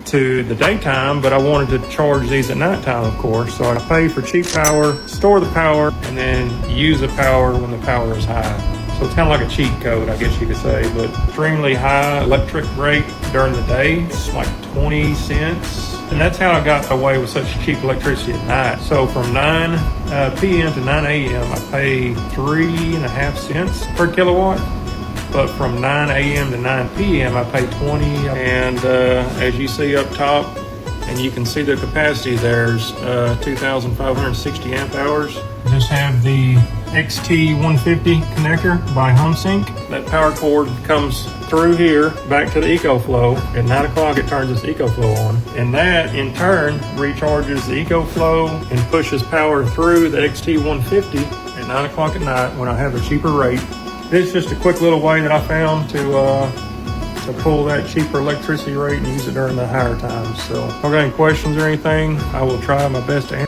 to the daytime, but I wanted to charge these at nighttime, of course. So I pay for cheap power, store the power, and then use the power when the power is high. So it's kind of like a cheat code, I guess you could say, but extremely high electric rate during the day. It's like 20 cents. And that's how I got away with such cheap electricity at night. So from 9 p.m. to 9 a.m., I pay 3.5 cents per kilowatt. But from 9 a.m. to 9 p.m., I pay 20. And as you see up top, and you can see the capacity, there's 2,560 amp hours. Just have the XT150 connector by Humsienk. That power cord comes through here back to the EcoFlow. At 9 o'clock it turns this EcoFlow on, and that in turn recharges the EcoFlow and pushes power through the XT150 at 9 o'clock at night when I have a cheaper rate. This is just a quick little way that I found to pull that cheaper electricity rate and use it during the higher times. So if I've got any questions or anything, I will try my best to answer.